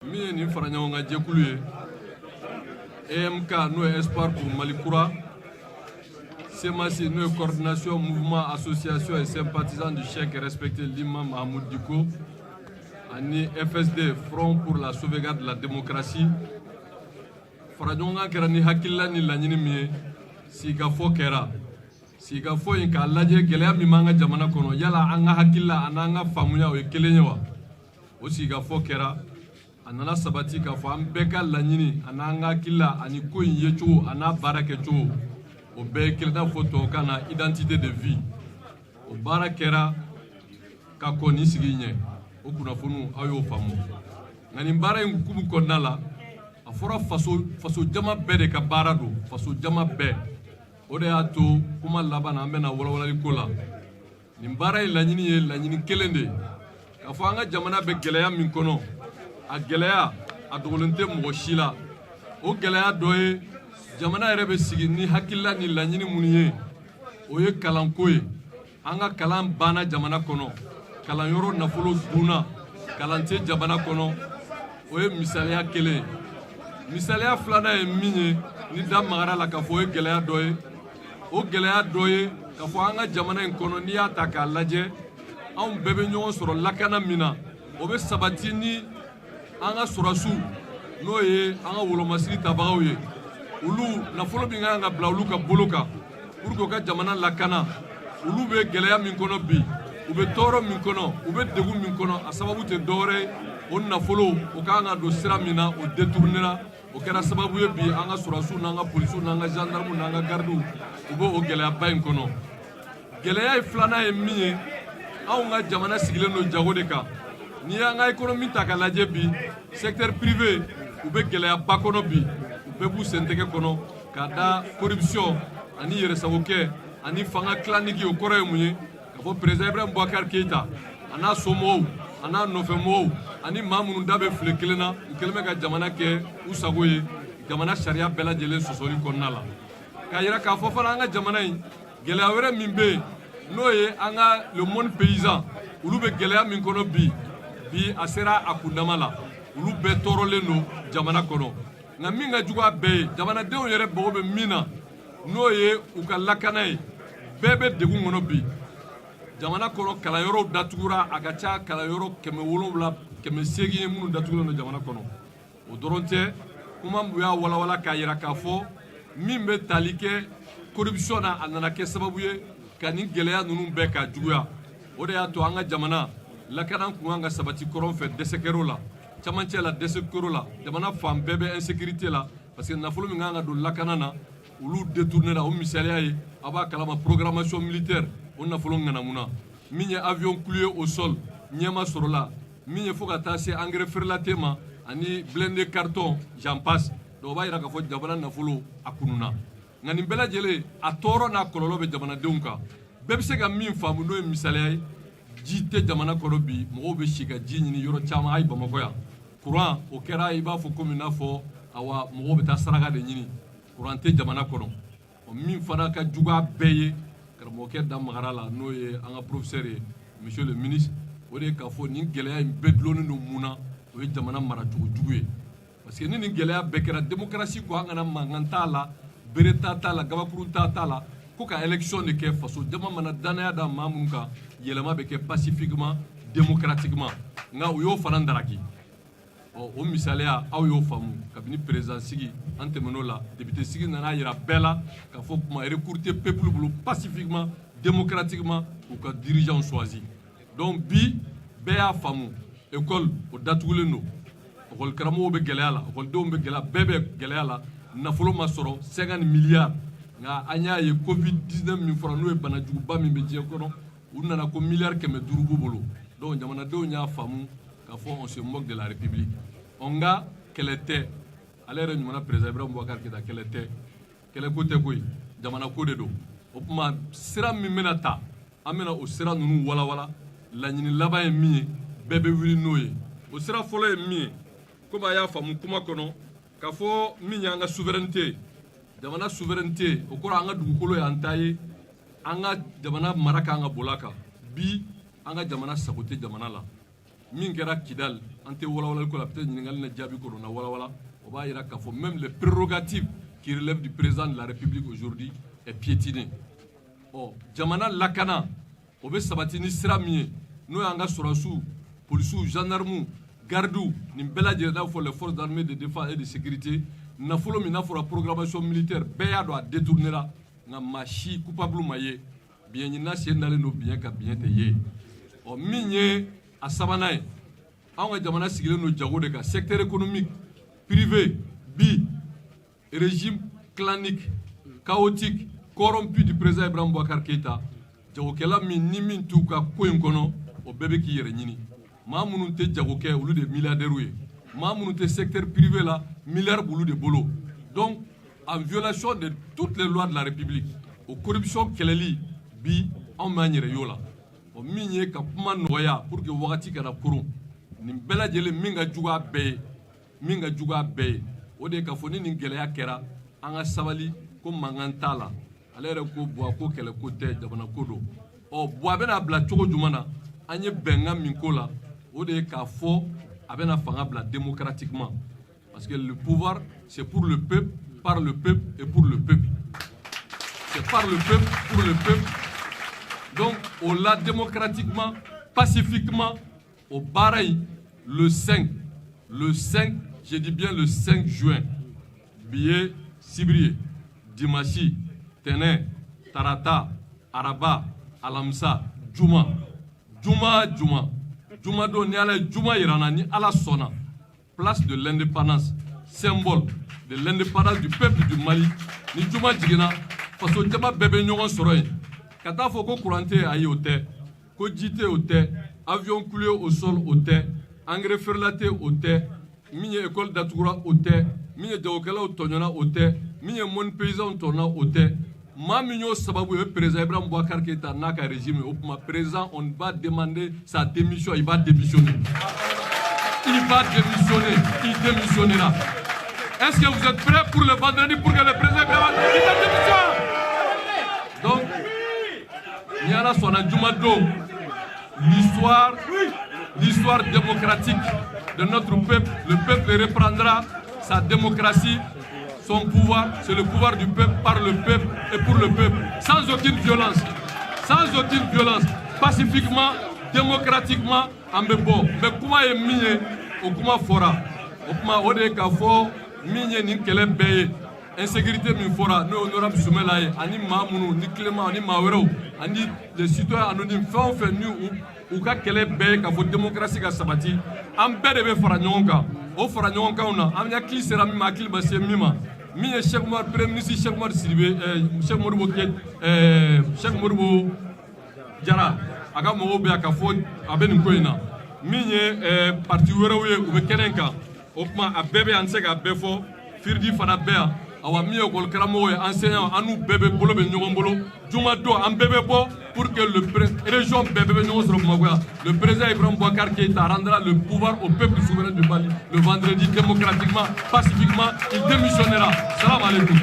min ni fara ɲɔgɔn ka jɛkulu ye EMK n'o ye Espoir pour Mali Kura, CMAC n'o ye Coordination Mouvement Association et Sympathisants du Cheikh respecté l'imam Mahmoud Diko, ani FSD Front pour la sauvegarde de la démocratie. Fara ɲɔgɔn kan kɛra ni hakilila ni laɲini min ye sigikafɔ kɛra. Sigikafɔ in k'a lajɛ gɛlɛya min b'an ka jamana kɔnɔ yala an ka hakilila ani an ka faamuya o ye kelen ye wa? O sigikafɔ kɛra a nana sabati k'a fɔ an bɛɛ ka laɲini ani an ka hakilila ani ko in ye cogo a n'a baara kɛ cogo o bɛɛ ye kelen n'a fɔ tubabukan na identité de vie. O baara kɛra ka kɔn ni sigi ɲɛ. O kunnafoniw aw y'o faamu. Nka nin baara in hukumu kɔnɔna la a fɔra faso jama bɛɛ de ka baara don, faso jama bɛɛ. O de y'a to kuma laban na an bɛna walawalali ko la. Nin baara in laɲini ye laɲini kelen de ye. K'a fɔ an ka jamana bɛ gɛlɛya min kɔnɔ, a gɛlɛya a dogolen tɛ mɔgɔ si la. O gɛlɛya dɔ ye jamana yɛrɛ bɛ sigi ni hakilila ni laɲini minnu ye, o ye kalanko ye. An ka kalan banna jamana kɔnɔ, kalanyɔrɔ nafolo dunna, kalan tɛ jamana kɔnɔ, o ye misaliya kelen ye. Misaliya filanan ye min ye ni da magara la k'a fɔ o ye gɛlɛya dɔ ye. O gɛlɛya dɔ ye k'a fɔ an ka jamana in kɔnɔ n'i y'a ta k'a lajɛ anw bɛɛ bɛ ɲɔgɔn sɔrɔ lakana min na o bɛ sabati ni an ka sɔrɔsiw n'o ye an ka wolomasigi tabagaw ye. Olu nafolo min kan ka bila olu ka bolo kan pour que u ka jamana lakana, olu bɛ gɛlɛya min kɔnɔ bi, u bɛ tɔɔrɔ min kɔnɔ, u bɛ degun min kɔnɔ, a sababu tɛ dɔwɛrɛ ye o nafolo o kan ka don sira min na o détournera. O kɛra sababu ye bi an ka sɔrɔsiw n'an ka polisiw n'an ka gendarmew n'an ka gardiw u bɛ o gɛlɛyaba in kɔnɔ. Gɛlɛya ye filanan ye min ye anw ka jamana sigilen don jago de kan. N'i y'an ka économie ta k'a lajɛ bi secteur privé u bɛ gɛlɛyaba kɔnɔ bi, u bɛɛ b'u sen tɛgɛ kɔnɔ k'a da corruption ani yɛrɛsagokɛ ani fanga tilanigi o kɔrɔ ye mun ye k'a fɔ président Ibrahim Boubacar Keïta a n'a somɔgɔw a n'a nɔfɛmɔgɔw ani maa minnu da bɛ file kelen na u kɛlen bɛ ka jamana kɛ u sago ye jamana sariya bɛɛ lajɛlen sɔsɔli kɔnɔna la. K'a yira k'a fɔ fana an ka jamana in gɛlɛya wɛrɛ min bɛ yen n'o ye an ka le monde paysan olu bɛ gɛlɛya min kɔnɔ bi a sera a kundama la, olu bɛɛ tɔɔrɔlen don jamana kɔnɔ. Nka min ka jugu a bɛɛ ye jamanadenw yɛrɛ mago bɛ min na n'o ye u ka lakana ye, bɛɛ bɛ degun kɔnɔ bi. Jamana kɔnɔ kalanyɔrɔw datugura a ka ca kalanyɔrɔ 700 800 ye minnu datugulen don jamana kɔnɔ. O dɔrɔn tɛ kuma u y'a walawala k'a yira k'a fɔ min bɛ tali kɛ corruption na a nana kɛ sababu ye ka nin gɛlɛya ninnu bɛɛ ka juguya. O de y'a to an ka jamana lakana kun kan ka sabati kɔrɔn fɛ dɛsɛ kɛr'o la, camancɛ la dɛsɛ kɛr'o la, jamana fan bɛɛ bɛ insécurité la parce que nafolo min kan ka don lakana na olu détournera. O misaliya ye a b'a kalama programmation militaire o nafolo ŋanamuna min ye avion cloué au sol ɲɛma sɔrɔla, min ye fo ka taa se engrais feerela ma ani blindé carton j'en passe. Donc o b'a yira k'a fɔ jamana nafolo a kununa. Nka nin bɛɛ lajɛlen a tɔɔrɔ n'a kɔlɔlɔ bɛ jamanadenw kan. Bɛɛ bɛ se ka min faamu n'o ye misaliya ye, ji tɛ jamana kɔnɔ bi, mɔgɔw bɛ si ka ji ɲini yɔrɔ caman hali Bamakɔ yan. Courant o kɛra i b'a fɔ komi n'a fɔ awa mɔgɔw bɛ taa saraka de ɲini, courant tɛ jamana kɔnɔ. Min fana ka jugu a bɛɛ ye karamɔgɔkɛ da magara la n'o ye an ka professeur ye monsieur le ministre, o de ye k'a fɔ nin gɛlɛya in bɛɛ dulonnen don mun na o ye jamana maracogo jugu ye. Parce que ni nin gɛlɛya bɛɛ kɛra démocratie ko an kana mankan t'a la, bere t'a la, gabakuru t'a la, ko ka élection de kɛ faso jama mana danaya da maa minnu kan yɛlɛma bɛ kɛ pacifiquement démocratiquement. Nka u y'o fana daraki. O misaliya aw y'o faamu kabini président sigi an tɛmɛn'o la député sigi nana yira bɛɛ la k'a fɔ kuma recruter peuple bolo pacifiquement démocratiquement u ka dirigeants choisi. Donc bi bɛɛ y'a faamu école o datugulen don, école karamɔgɔw bɛ gɛlɛya la, écoledenw bɛ gɛlɛya, bɛɛ bɛ gɛlɛya la, nafolo ma sɔrɔ 50 milliards. Nka an y'a ye Covid 19 min fɔra n'o ye banajuguba min bɛ diɲɛ kɔnɔ u nana ko miliyari 500 b'u bolo. Donc jamanadenw y'a faamu k'a fɔ on se moque de la République. Nka kɛlɛ tɛ, ale yɛrɛ ɲumana président Ibrahim Boubacar Keïta, kɛlɛ tɛ, kɛlɛ ko tɛ koyi, jamana ko de don. O tuma sira min bɛna ta an bɛna o sira ninnu walawala. Laɲini laban ye min ye bɛɛ bɛ wuli n'o ye. O sira fɔlɔ ye min ye komi a y'a faamu kuma kɔnɔ k'a fɔ min y'an ka souveraineté, jamana souveraineté o kɔrɔ an ka dugukolo y'an ta ye, an ka jamana mara kan ka boli a kan. Bi an ka jamana sago tɛ jamana la. Min kɛra Kidal ante wala ko la peut-être ñingal na jabi ko na wala on va ira ka fo même les prérogatives qui relèvent du président de la République aujourd'hui est piétiné. Oh, jamana lakana obe sabatini siramiye no yanga surasu police gendarme gardu ni bela jeda fo les forces armées de défense et de sécurité na folo mina fo la programmation militaire beya do détourner la na machi coupable maye bien ni na sendale no bien ka bien te ye o minye asabanaye awon jamana sigile no jago de ka secteur économique privé bi régime clanique chaotique corrompu du président Ibrahim Boubacar Keïta jagokɛla min ni min t'u ka ko in kɔnɔ o bɛɛ bɛ k'i yɛrɛ ɲini maa minnu tɛ jagokɛ olu de milliardaires ye maa minnu tɛ secteur privé la milliards b'olu de bolo donc en violation de toutes les lois de la République o corruption kɛlɛli bi anw m'an yɛrɛ y'o la o min ye ka kuma nɔgɔya pour que wagati kana koron nin bɛɛ lajɛlen min ka jugu a bɛɛ ye o de ye k'a fɔ ni nin gɛlɛya kɛra an ka sabali ko mankan t'a la ale yɛrɛ ko Buwa ko kɛlɛ ko tɛ jamana ko don Buwa bɛna bila cogo jumɛn na an ye bɛnkan min ko la o de ye k'a fɔ a bɛna fanga bila démocratiquement parce que le pouvoir c'est pour le peuple, par le peuple et pour le peuple. C'est par le peuple, pour le peuple. Donc on l'a démocratiquement, pacifiquement au Bahreïn le 5, je dis bien le 5 juin, billet Sibrié, Dimashi, Téné, Tarata, Araba, Alamsa, Juma do ni ala Juma irana ni ala sona, place de l'indépendance, symbole de l'indépendance du peuple du Mali, ni Juma jigina, parce que jama bébé ɲɔgɔn sɔrɔ yen, ka taa fɔ ko courant tɛ ayi o tɛ, ko ji tɛ o tɛ, avion coulé au sol o tɛ, engrais ferlaté o tɛ, min ye école datugura o tɛ, min ye jagokɛlaw tɔɲɔna o tɛ, min ye mɔni paysan tɔɲɔna o tɛ. Maa min y'o sababu ye président Ibrahim Boubacar Keïta n'a ka régime o kuma président on va demander sa démission, il va démissionner. Il démissionnera. Est-ce que vous êtes prêts pour le vendredi pour que le président démissionne? Donc, Niala Sona Djoumado, l'histoire démocratique de notre peuple, le peuple reprendra sa démocratie, son pouvoir, c'est le pouvoir du peuple, par le peuple et pour le peuple, sans aucune violence, pacifiquement, démocratiquement, en bon. Mais comment est mis au comment fora, au comment on est kafo, mis ni kele beye, insécurité min fora, nous honorable Soumelaye, ani Mamounu, ni Clément, ni Mawero, ani les citoyens anonymes, fait nous ou ka kele beye kafo démocratie ka sabati, en bede be fora nyonga, o fora nyonga ona, am yakli sera mi makli basse mima. Mi est Cheikh Oumar, Premier ministre Cheikh Oumar Sidibé, Cheikh Modibo Diarra, aga mogo be aka fo aben ko ina. Mi est parti wérowe ou be kenenka. O kuma a bébé an se ka befo firdi fana bea. Awa mi école karamo enseignant anu bébé bolo be nyogon bolo. Juma do an bébé bo pour que le région bébé nyogon soro magoya. Le président Ibrahim Boubacar Keïta rendra le pouvoir au peuple souverain du Mali le vendredi démocratiquement, pacifiquement, il démissionnera. Salam alaikum.